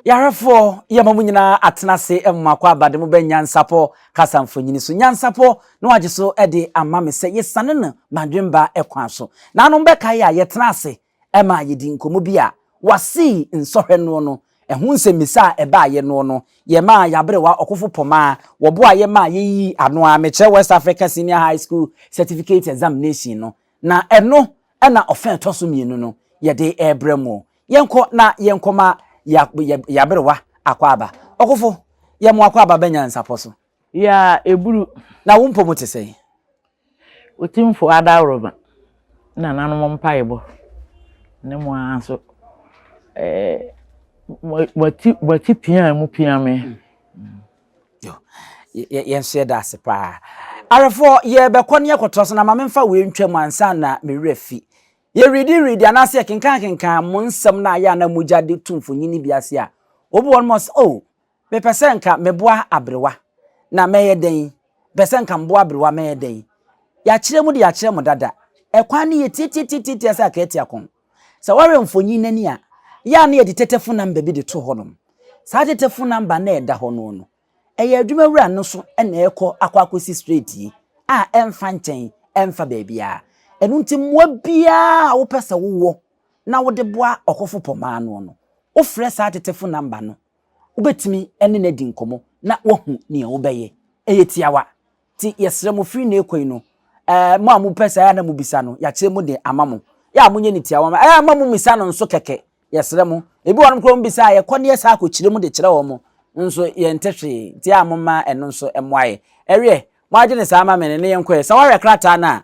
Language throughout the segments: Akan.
Yarefo yamamu nyina atenase emmakwa abade mu benyansapo kasamfonyini so nyansapo no wagye so ede amame se yesane no madwemba ekwan so na no mbeka ya yetenase ema yedi nkomo bi a WASSCE nsohwe no ehun nsɛmisa eba ye no yema yabrewa okofo poma wobo aye ma yeyi ano a meche West Africa Senior High School Certificate Examination no na eno na ofen toso mienu no yede ebremo yenko na yenkoma ya berewa akwaba okofo ye mo akwaba benyansapo so ya eburu na wo mpomo te sei otimfo adawroba na nanom mpaibo ne mo anso wati pia mu pia me yo ye share that sepa arefo ye be kwone yekotoso na mamemfa we ntwam ansa na mewrefi ye ready anase kenkan mo nsem na ya na mujade tumfonyini biase a obi won mos me pesenka meboa abrewa na meye den pesenka mboa abrewa meye den ya kire mu de ya kire mu dada ekwan ne ye titi asa ka eti akon sa ware mfonyi nani a ya na ye de tetefu namba bi de to honom sa tetefu namba na eda hono no eye adwuma wura no so na ekọ akwakosi straight yi a emfa nchen emfa baabia enu nti mwa bia wo pesa wo na wo de boa okofo poma no wo frɛ sa tetefu namba no ubetimi ene na di nkomo na wohu ne wo beye eyetiawa ti yesre mo free na ekoi no mo amu pesa ya na mu bisa no ya kire mu de amamo ya munye ni tiawa ma mu misa no nso keke yesre mo ebi wonum kro mbisa ye kone yesa akokire mu de kire wo mo nso ye ntehwe ti amoma eno nso emoaye ewe mo age ne sa ama mene ne yenkoe sa ware krata na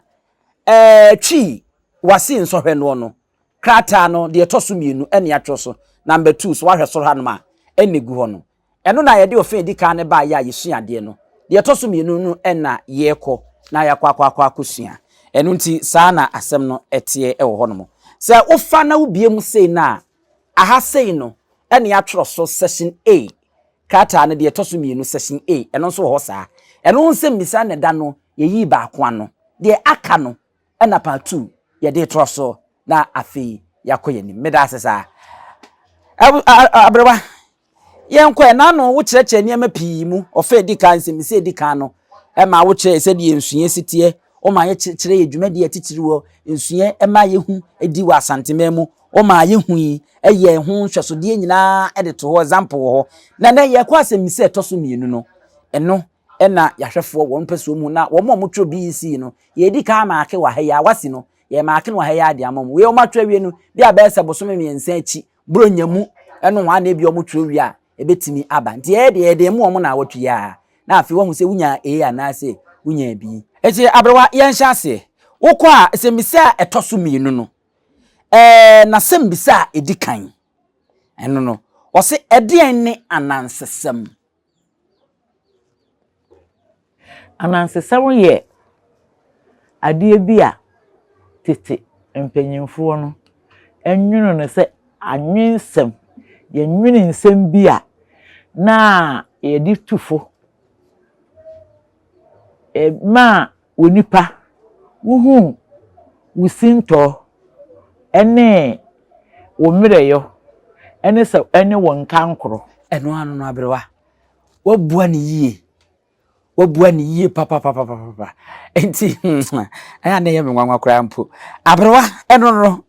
Twi WASSCE nsohwe no krata no de etoso mienu ene atwoso number 2 so wahwe soro hanoma enegu ho no eno na ye de ofe di kan ne ba ya yesuade no de etoso mienu no ena yeko na yakwa akosua eno nti saa na asem no etie ewo ho no se ofa na ubiem sei na aha sei no ene atwoso section A krata no de etoso mienu section A eno nso ho saa eno nsem misa ne da no yeyi ba akwa no de aka no ena part 2 ye de troso na afi yakoyeni meda asesa abrewa yenkwe na no wo kireche niam pii mu ofa di kan semise di kan no ma wo kire se de nsue sitie o ma ye kire edwumadi atitiriwo nsue ma ye hu edi wa Asante memu o ma ye hu yi eye hu hwesode nyina ede to ho example ho na ye kwa semise toso mienu no eno ena yahwefo won peso mu na wo mo tro BC no ye di ka ma ake wa ha ya WASSCE no ye ma ake wa ha ya de amom we o ma tro wie no bi abese bosome miensa achi bronyamu eno wa na bi o mo tro wie a ebetimi aba nti ye de mu o mo na wotu ya na afi wo hu se wunya na se wunya bi eti abrewa ye nhya ase wokọ a se misa etoso mienu no na sem bisa edikan eno no o se ede ne anansesem anansesem ye ade bi a tete empanyimfo no enwunu no se anwensem ye nwene nsem bi a na ye di tufo ma onipa wuhu wusinto ene wo mmereyo ene se ene won kankro eno anu no abrewa wabua ni yie papa enti aya na ye menwanwa kra mpo abrewa eno no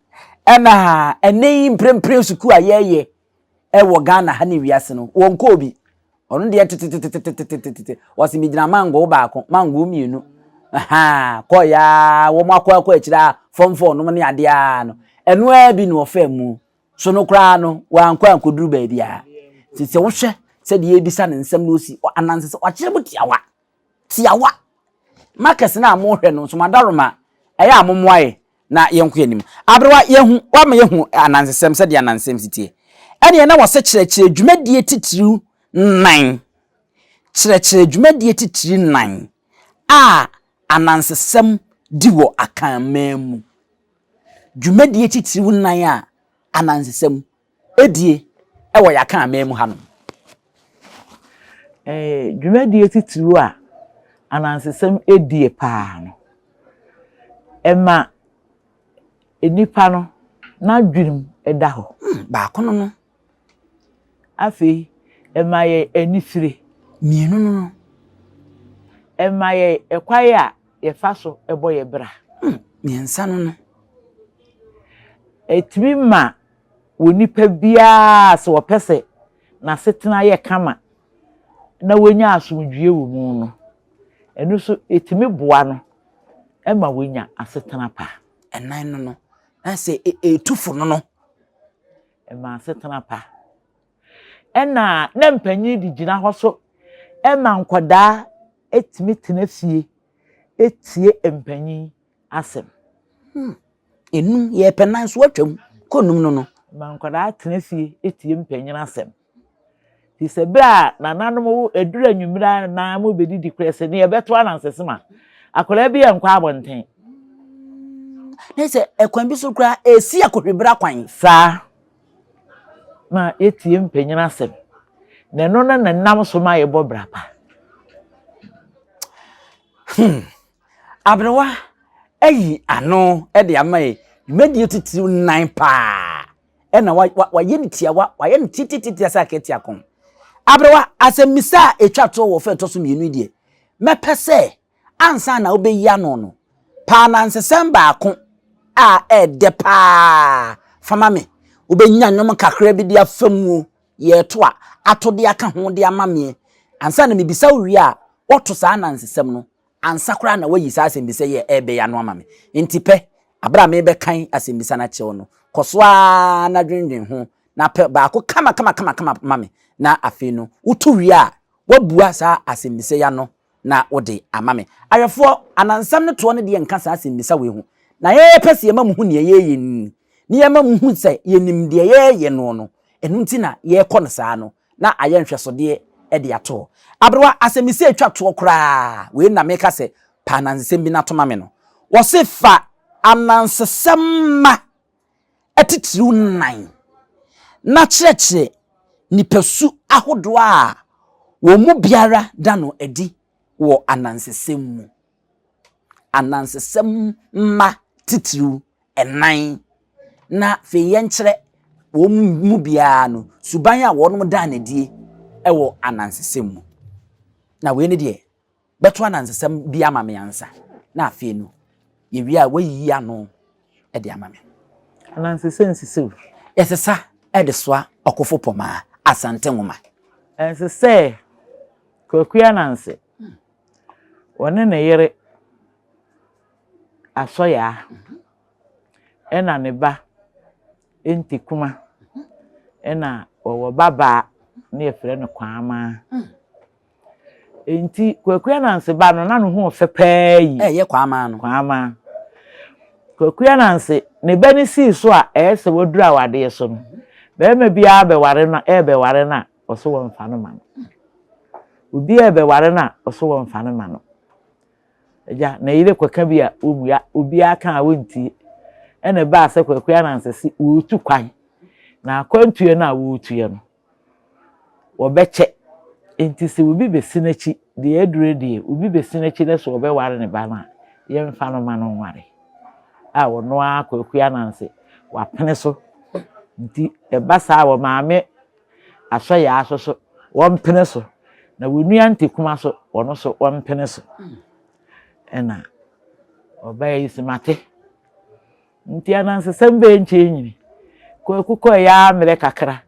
ena ene imprempre suku ayeye ewo Ghana ha ne wiase no wonko obi onu de tete wasi migina mango baako mango mienu ko ya wo makwa akira form 4 no ne ade a no eno a bi no ofamu so no kra no wankwa ankoduru ba bia tete wo hwe se de ebisa ne nsem no si anansese wakire butiawa tiawa markets na amohwe no so madaroma eya amomwae na yenko yanim abrewa yehu wa ma yehu anansesem se de anansem sitie ene na wose kirekire dwumadie titiriu 9 kirekire dwumadie titiri 9 a anansesem diwo akanmamu dwumadie titiriu 9 a anansesem edie ewo yakanmamu hanom dwumadie titiriu a anansesem edie paa no ema enipa no na dwurim eda ho ba kono no Afi emaye enifire. Mienu no. Emaye ekwaye a ye fa so ebo ye bra. Miensa no. Etimi ma wonipa bia se wopese na setena ye kama na wonya asomdwie wo mu no. Enu so etimi boa no ema wonya asetena pa. Enan no. Na se etufo no. Ema asetena pa. Ena na mpanyi di gina ho so ema nkoda etimi tenafie etie mpanyi asem. Enu ye penan so atwam konum no. Ma nkoda tenafie etie mpanyi asem. Ti se bra na nanom edura anwumira na mo bedidi krese ne ye beto anansesema. Akola bi enkwa abonten. Na se ekwan bi so kra esi akohwebra kwan. Sa ma etie mpanyi asem. Na no na nam so ma ye bobra pa. Abrewa ayi ano e de amae media titiw nan pa e na wa ye ntia wa ye ntititi asa aketi akon abrewa asemisa etwa to wo fe to so mienu die mepese ansa na obeyi ano no pa na nsesem ba ko a e de pa fama me obenya nyom kakra bi dia famuo ye to a atode aka ho de amame ansa na mebisa wi a woto sa na nsesem no ansakra na wayi sa asembise ye ebe ya no amame ntipe abra me be kan asembisa na chewo no kosoa na dwendwen ho na pe ba ko kama mame na afi no utu wi a wabua sa asembise ya no na wode amame ayefo anansam ne to ne de nka sa asembisa we ho na ye pese ye mamu ne ye ni ye mamu se ye nim de ye no enu nti na ye kɔ no saa no na aye nhweso de e de ato abrewa asemise atwa to kra we na meka se pa nansesem bi na to mame no wo se fa anansesema atitiriw nan na kyerɛkyerɛ nipasu ahodo a wo mu biara da no edi wo anansesem mu anansesem ma titiriw enan na fe yenkyerɛ wo mu biara no suban a wonom da na die ewo anansesem mu na we ne de beto anansesem bi amame ansa na afi no ye wi a wayi ano e de amame Anansesem sisew yesesa e de soa okofo poma asante nwoma ensese kwakua nanse wone ne yere asoya ena ne ba enti kuma ena wo baba na efre ne kwama enti kwakua nanse ba no na no ho fepai ye kwama no kwama kwakua nanse ne ba ni si so a ese wodura wade so no be ma bia be ware na be ware na oso wo mfa no ma no obi be ware na oso wo mfa no ma no eja na yire kwaka bia omua obi aka a wonti ene ba se kwakua nanse si wotu kwan na akwantue na wotuye no wo beche enti se obi be sinachi de edure de obi be sinachi na so obe ware ne ba na ye mfa no ma no ware a wo no akwakua nanse wa pene so nti eba sa wo maame aso ya aso so won pene so na wonua ntekuma so wono so won pene so ena oba yi simate nti anansesem be nche nyini kwakukọ ya mere kakra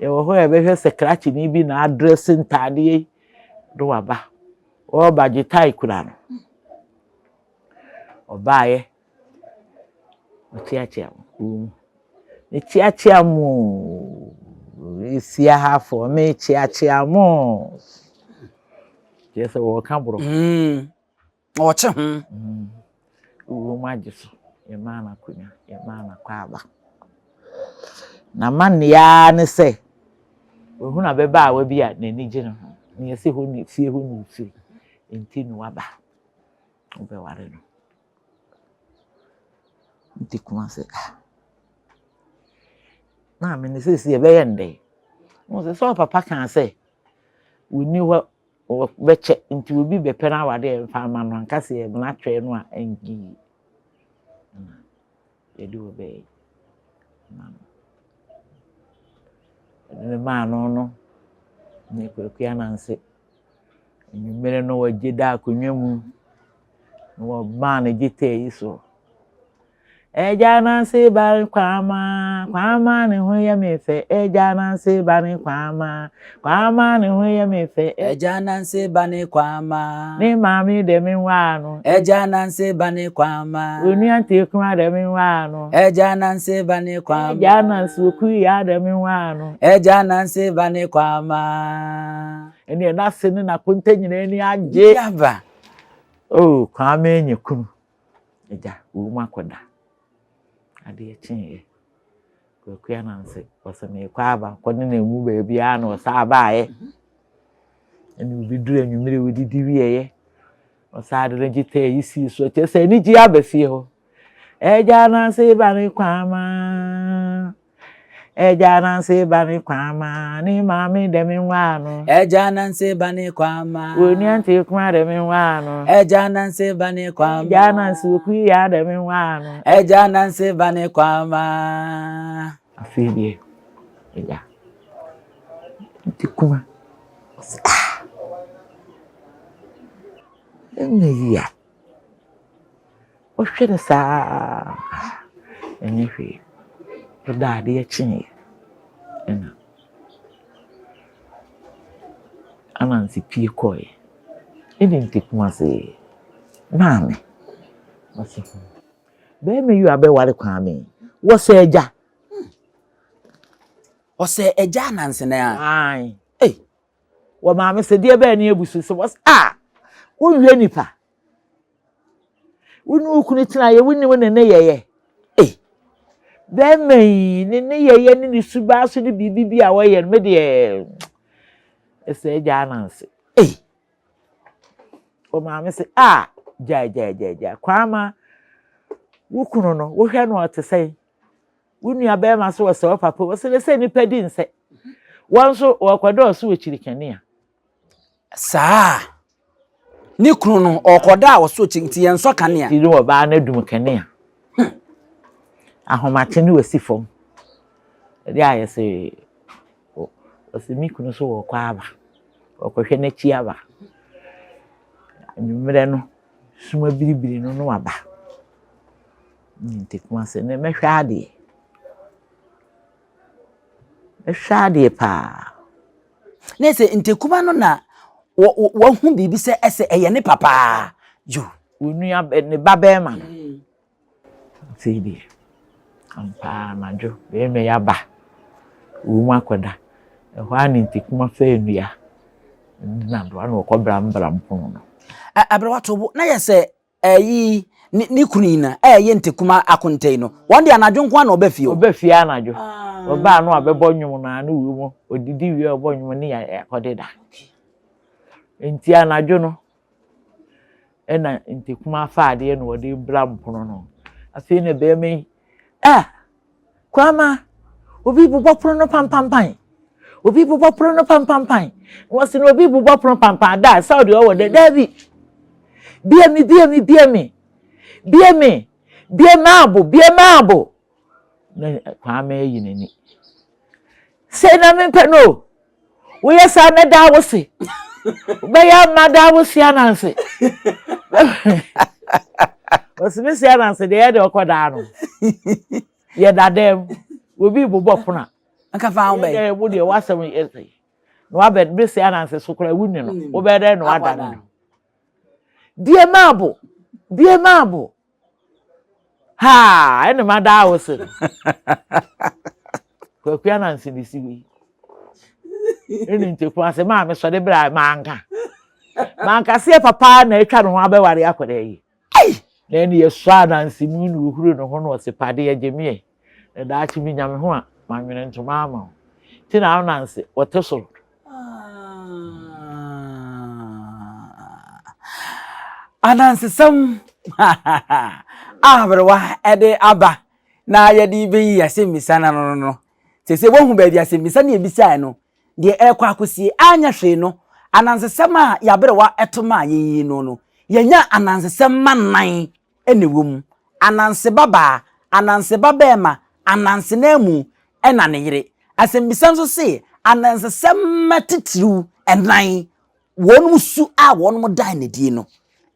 ye wo ho ebe hwe scratch ni bi na address ntade do waba o ba jitai kura no oba ye otiatia ni chiachia mu isia hafo me chiachia mu yes wo kan bro o che ho wo majiso ye mana kunya ye mana kwaba na man ya ne se wo hu na beba a wa bi a na ni gye no ne yesi ho ni fie ho ni fie enti no waba obe ware no nti kuma se na me ne se se be yende mo se so papa kan se woni ho beche nti obi be pena wade mfa ma no anka se na twe no a engi edu be ne ma no ne kwakua nanse nwumere no wagye akonwa mu no man gite yi so eja nanse ban kwama ne ho ya mefe eja nanse ban kwama ne ho ya mefe eja nanse ban kwama ne mami de mi wa no eja nanse ban kwama onua te kuma de mi wa no eja nanse ban kwama eja nanse ku ya de mi wa no eja nanse ban kwama ene na se ne na konta nyina ni agye yaba oh kwama enye kunu eja wo makoda ade chinye kwakua nanse wasame kwaba kwone na mu ba bia na osa baaye ene obiduru anwumire wodidi wieye osa de gite yisi so chese ni ji abafie ho eja nanse bani kwama eja nanse bani kwama ni mami de mi wano eja nanse bani kwama oni anti kuma de mi wano eja nanse bani kwama eja nanse ku ya de mi wano eja nanse bani kwama afidie eja anti kuma enye o hwere saa enye hwe rodade ya chinye ena anansi pie koye ene ntikuma se maame wase be me yu abe ware kwame wo se eja o se eja nanse na ya ai wo maame se die be na ebusu se was wonhwe nipa wonu ukunu tina ye wonni wona ne yeye be me ne yeye ni suba so de bibi a wo ye me de ese eja nanse o maame se ja kwama wukunu no wo hwe no otesai wonu abe ma so wo se papa wo se nipa di nse wonso wo kwado so wo chirikane a saa ni kunu no okoda wo so chinti yen so kane a ti no ba na dum kane a ahomate ni wasi fom de aye se o se mi kunu so wo kwa aba o ko hwe na chi aba nwumere no suma biribiri no aba ntikuma se ne mehwa ade pa na se ntikuma no na wo hu bibi se ese eye ne papa yo onua ne babema no sidi ampa majo be me yaba wo mu akoda ehwa ani ntikuma fa enua na do ana okobra mpono no abrewato bo na yese eyi ni kunina eye ntikuma akontai no wonde anadwonko na obafie anadwo oba no abebo nwum na no wu mu odidi wie obo nwum ni akodeda enti anadwo no ena ntikuma faade no wode bra mpono no afi ne be me kwama obi bubo pono no pampampan obi bubo pono no pampampan wose no obi bubo pono pampam da saudi o wode davi bie maabo na kwama yinani se na me pe no wo yesa na da wose be ya ma da wose ananse wose ananse de ya de okoda no ye dadem obi bubo pono aka fa ho be wo de wasem ese no abed be se ananse so kora wunni no wo be de no ada no bie maabo ha ene ma da wose kwakua nanse ni siwi ene nteku ase ma me so de bra manka se papa na etwa no ho abeware akoda yi na ene ye so nanse mu no huru no ho no se pade ye gemie na da chi mi nyame ho a ma nwene ntoma ama ti na nanse woteso ananse sam abrewa ede aba na yedi be yi asemisa na no sese wohu ba bi asemisa na ebisa no de ekwa akosie anya hwe no ananse sam a yabrewa etoma yi no yenya ananse sam manan enewom ananse baba ema ananse namu ena ne yire asemisa nso se anansesem matitru enan wonum su a wonum dan ne die no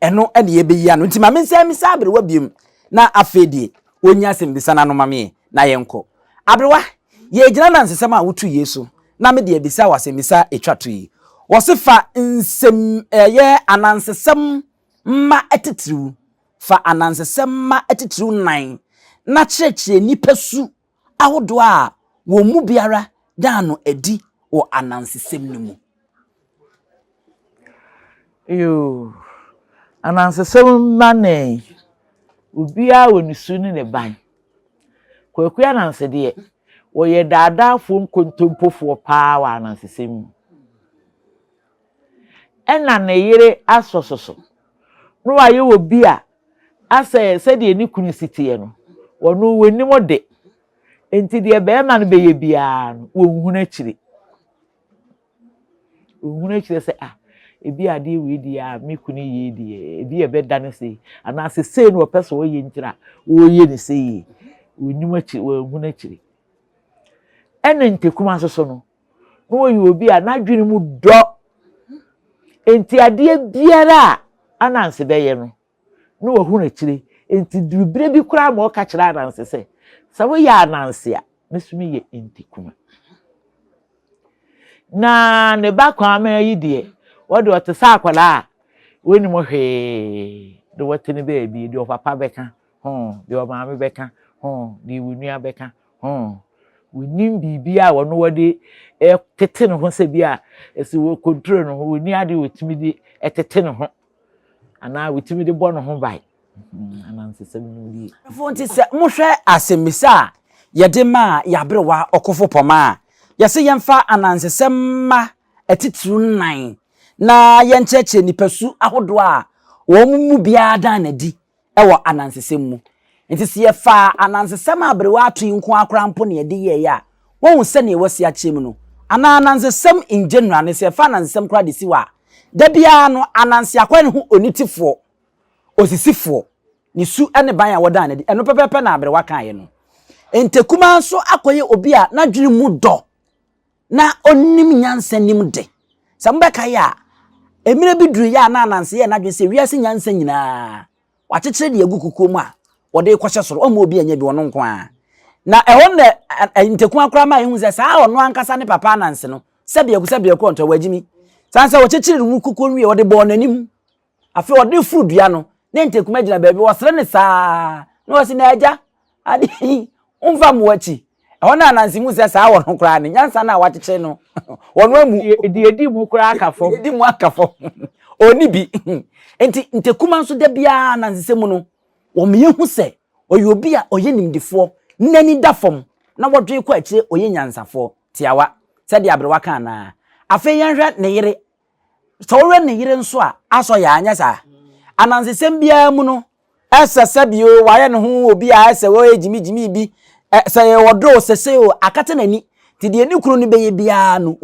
eno ene ye beyi no nti ma mensem sabrewa biem na afedie onya sembisa na no mame na yenko abrewa ye gina nansesem a wotu yesu na me de bisa wasemisa etwato yi wosifa nsem ye anansesem ma etitru fa anansesem ma etitru nan na chechire nipasu ahodo a wo mu biara dano edi o anansesem no mu yo anansesem mane ubia wonisu ni ne ban kwakua nansede wo ye dada fo nkontompofo paa wa anansesem ena ne yire asososo no wa ye obi a ase se de ni kunu sitie no wono wenimo de enti de be ma no be ye bia no wo nhunu akire se ebi ade we di a me kunu ye di ebi e be dane se ana se sei no person wo ye ntira wo ye ne sei wenimo akire wo nhunu akire ena ntekuma soso no wo ye obi a na dwene mu do enti ade biara ananse be ye no no wo hunu akire enti durubire bi kura ma o ka kira ananse se wo ye ananse a mesumi ye ntekuma na ne ba kwa ma yi de wode o te sa akwala woni mo hwe de wote ne be bi de o papa beka de o maame beka de wonua beka wonim bibia wono wode tete ne ho se bia esi wo control no woni ade wotimi di etete ne ho ana wotimi di bo ne ho bai anansesem no di fonti se mohwe asemisa yede ma yabrewa okofo poma yase yemfa anansesem ma etitru nan na yencheche nipasu ahodo a wo mu bia dan na di ewo anansesem mu nti se yefa anansesem abrewa ato nko akora mpo ne yede ye ya won se ne wasi achem no anansesem in general ne se yefa anansesem kora de siwa da bia no ananse akwan ho onitifo osisifo ni su ene ban ya wodan na di eno pepepe na abrewa kan ye no entekuma so akoye obi a na dwene mu do na onim nyansa nim de sambeka ya emire biduru ya na ananse ye na dwe se wiase nyansa nyina wakekere de agu kukom a wode kwahye soro o ma obi anya bi wono nko a na ehon ne ntekuma akora ma ehun se saa ono ankasa ne papa ananse no sebia ko nto wagimi sansa wakekere mu kukom wie wode bo nanim afi wode frudua no ne ntekuma gina baabi wosere ne saa no wasi na aja adi umfa muwachi ehona ananse mu se saa wono kora ne nyansa na wakekere no wono amu edi mu kura akafo edi mu akafo oni bi enti ntekuma nso da bia ananse mu no wo me yehu se oyobi a oye nimdifo nani dafom na wodwe kwa akire oye nyansafo tiawa se de abrewa kan na afa yenhwe ne yire sawre ne yire nso a aso ya anya sa ananse sem bia mu no esese bio waye ne ho obi a ese wo ejimi bi se wodo sese o akata nani ti de ni kunu ni beye bia no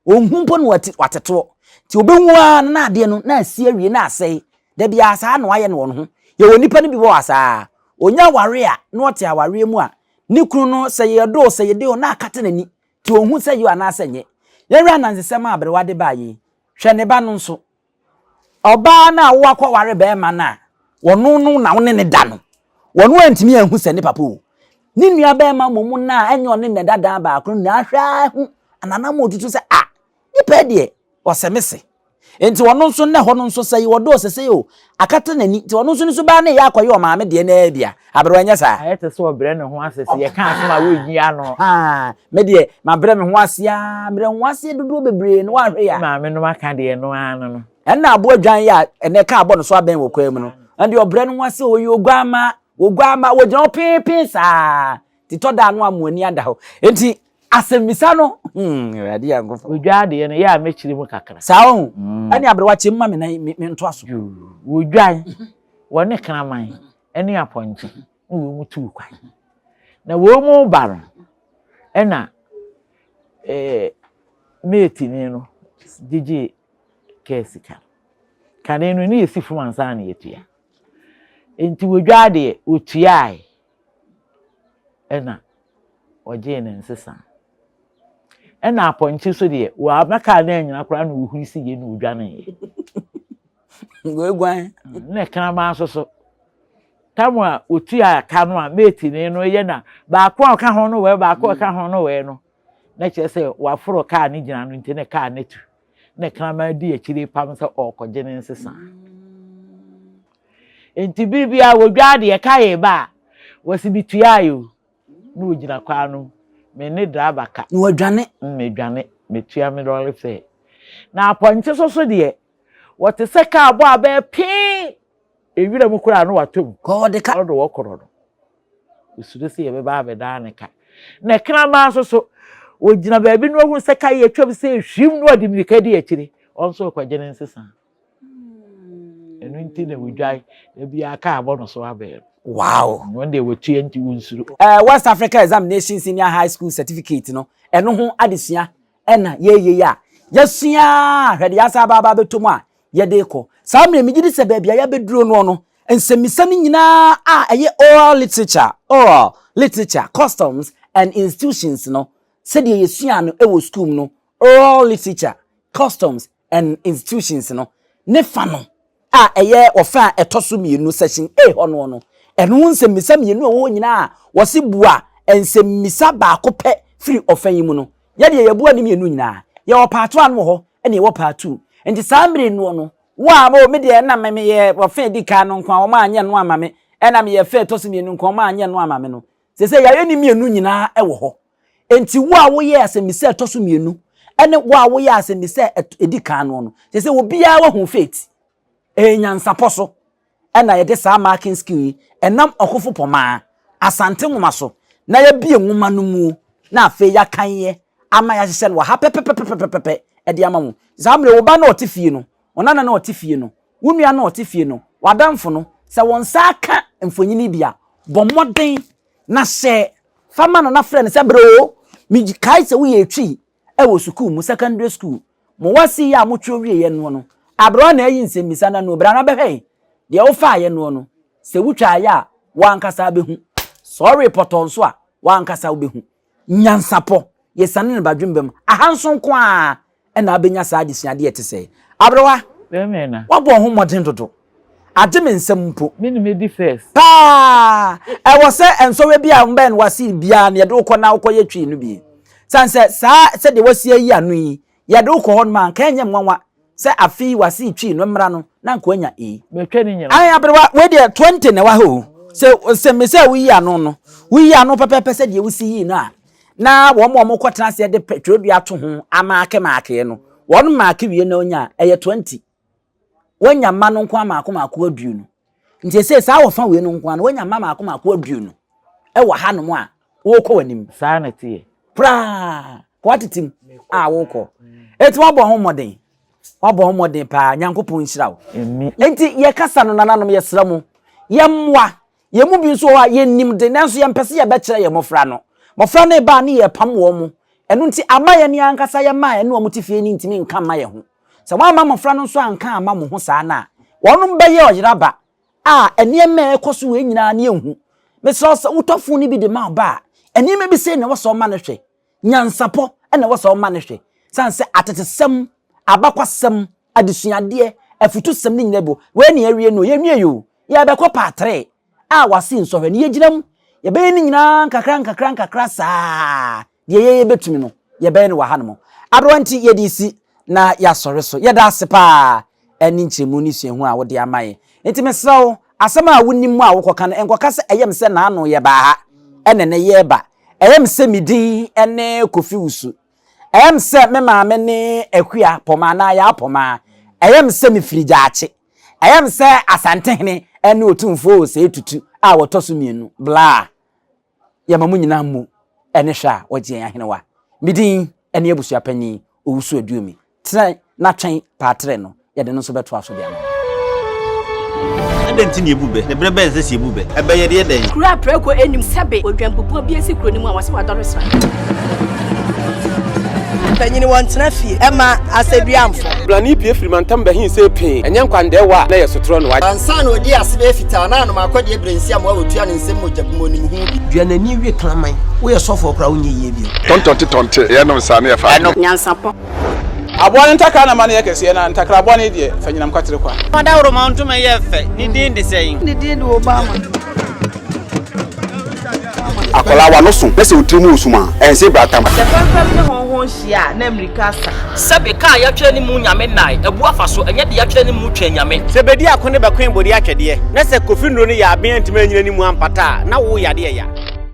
onhu mpo no wateto ti obenwu a na ade no na asie awie na asai da bia sa na waye ne won ho ye woni pa ni bi wo asa onya ware a na ote aware mu a ni kunu no se ye do se ye de na akata nani ti onhu se yo ana asenye ye hwe anansesem abrewa de baayi hwe ne ba no nso oba na wo akwa ware be ma na wono no na wone ne da no wono antimi anhu se ne papa o ni nua be ma momu na enyo ne dada ba akro na hwa hu anana mo tutu se nipa de osemese enti wono nso ne ho no nso se wodo sese o akata nani ti wono nso ba na ya akoye o maame de na bia abere anya sa ayete so obre ne ho asese ye kan asema wo yi ano me de ma bre me ho asia bre ho asia dodo bebre no wa hwe ya maame no maka de no ano no enna abo adwan ya ene ka abo no so aben wo kwam no ande obre no ho asia oyi ogwama wo gina pinpin sa ti to da no amuani ada ho enti asemisa no radi angofo odwa de no ya mechiri mu kakra sawo ani abrewa chemma me na me nto aso odwan wone kraman eni aponche wo mu tu kwan na wo mu bar ena meti ni no DJ kesika kane no ni esi fu ansa na yetua enti wodwa de otuai ena oje ne nsesa na aponche so de wa maka na anyina kora na wo hurisi ye na odwane Ngwegwan na kana ma so tamwa otu aka no a mate ne no ye na ba ko ka ho no we ba ko ka ho no we no na che se wa foro ka ne gina no nti ne ka ne tu na kana ma di akire pam se okoje ne nsesa enti bibia wo dwade ye ka ye ba wasi bituayo no gina kwa no me ne draba ka no adwane me dwane me tua me do fe na aponche so de what se ka abo aba pin ewira mu kura no watom ko de ka odo wokoro no usude se ye be ba da ne ka na kra ma so ogina ba bi no hu se ka ye twam se hwim no odi mirika di akire onso kwaje ne nsesa enu nti na wudwai e bi aka abo no so abe wow one day we tue nti wunsuru West Africa Examination Senior High School Certificate no eno ho adesua ena ye ya yasua hwede yasa baba betomu a ye de ko samre mi gidi se ba bia ya beduro no ensemisa ni nyina a eye oral literature customs and institutions no se de yesua no e wo school no oral literature customs and institutions no ne fa no a eye ofa etoso mienu section A hono no eno ensemisa mienu wo nyina wo se bua ensemisa ba ko pe free ofan yi mu no ye de ye bua ni mienu nyina ye wo part 1 wo ho ene wo part 2 enti samre no wa mo me de na me ye wo fa di ka no nkwa wo ma anye no ama me ena me ye fa etoso mienu nkwa ma anye no ama me no se ya ye ni mienu nyina e wo ho enti wo ye asemisa etoso mienu ene wo ye asemisa edi ka no se wo bia wo hu faith NYANSAPO so ena ye de sa marking skill enam okofo poma asante nwoma so na ye bie nwoma no mu na afa ya kan ye ama ya hye no ha pepepepepepe e de ama mu zamre wo ba na otifie no onana na otifie no wunua na otifie no wadamfo no se won sa aka mfonyini bia bomoden na hye fama no na frɛ se bro mi kai se wo ye twi e wo school mu secondary school mo wasi ya mo twa wie ye no abro na yi nsemmisa na no bra na behwe de wo fa ye no se wutwa ya wankasa behu sorry potom so a wankasa obehu NYANSAPO yesane ne badwembem ahanso ko a na abenya sa adesua de etese abrowa be me na wabo ho modern dodo ade me nsem mpo me ni me di first e wo se enso we bia mba en wasi bia na ye de ukọ na ukọ ye twi no bi sanse se de wasi ayi anu yi ye de ukọ hon man kan nyem nwanwa se afi wasi twi no mra no na nko anya me twa ni nyina ai abrewa we de 20 na wa ho se me se wi anu no wi anu pepepe se de wusi yi no a na wo mo kwotena se de petrodua to ho amaake maake no won maake wie na onya eye 20 wonya ma no nko amaako aduo no nti se sa wo fa we no nko na wonya ma amaako aduo no e wo ha no mo a wo kọ wanim sa na tie pra kwatitim a wo kọ eti wo bo ho moden pa nyankopon nhyira wo enti ye kasa no nananom ye sra mu ye mwa ye mu bi so wa ye nim de nanso ye mpese ye be kire ye mofra no ne ba ne ye pam wo mu enu nti ama ye ne ankasa ye ma ye ne wo tifie ni ntimi nka ma ye ho se wa ma mofra no so anka ama mo ho saa na wonum be ye oyiraba a ene me ekoso we nyina ne ehu me so utofo ni bi de ma ba ene me bi se ne wo so ma ne hwe NYANSAPO ene wo so ma ne hwe sanse atetesem abakwasem adesuade afutusem ni nyinebo we ne awie no ye nwie yo ye be ko pa 3 a wase nsohwe ne ye ginam ye be ni nyina nkakra saa ye betumi no ye be ne wa hanom abrowanti ye disi na ya sore so ye da asepa eni nchemu ni suehu a wo de amaye enti mesrawo asem a wonim mu a wo koka no enkoka se eyem se na ano ye ba ha ene ne ye ba eyem se midin ene kofi usu eyem se me maame ne akua poma na ya poma eyem se me firigaache eyem se asante ne ene otumfo se etutu a wotoso mienu bla ya mamu nyina mu ene hwa wogye ahenewa midin ene abusua panyi owusu aduomi tren na twen patre no ye de no so beto aso bia no adenti ne ebube ne brebe nse si ebube ebe ye de den kura preko enim sebe odwambubu bi esi kroni mu a wase wadore sra panyini won tena fie ema aseduamfo blani pie firi mantam bahin se pin enye nkwande wa na yesotro no wa ansa na odi asebe fita na no makode ebrensi am wa wotua ne nsem mojabmo ni hu bi duanani wie klaman wo ye sofo kra wo nyeye bi tontonte ye no sane ya fa NYANSAPO aboa ntaka na mane yekese na ntakra aboa ne die fanyinam kwatere kwa Mada ro ma ntuma ye fe ni din de sey ni din do Obama akola wa no so pese otrimu usuma ense bratam se fanfam ne honhon hia na America sa sebe ka ya twere ni mu nyame nai ebu afaso enye de ya twere ni mu twa nyame sebedi akone bakwen bodi atwede na se kofindro ne ya aben ntima nyina ni mu ampata na wo yade ya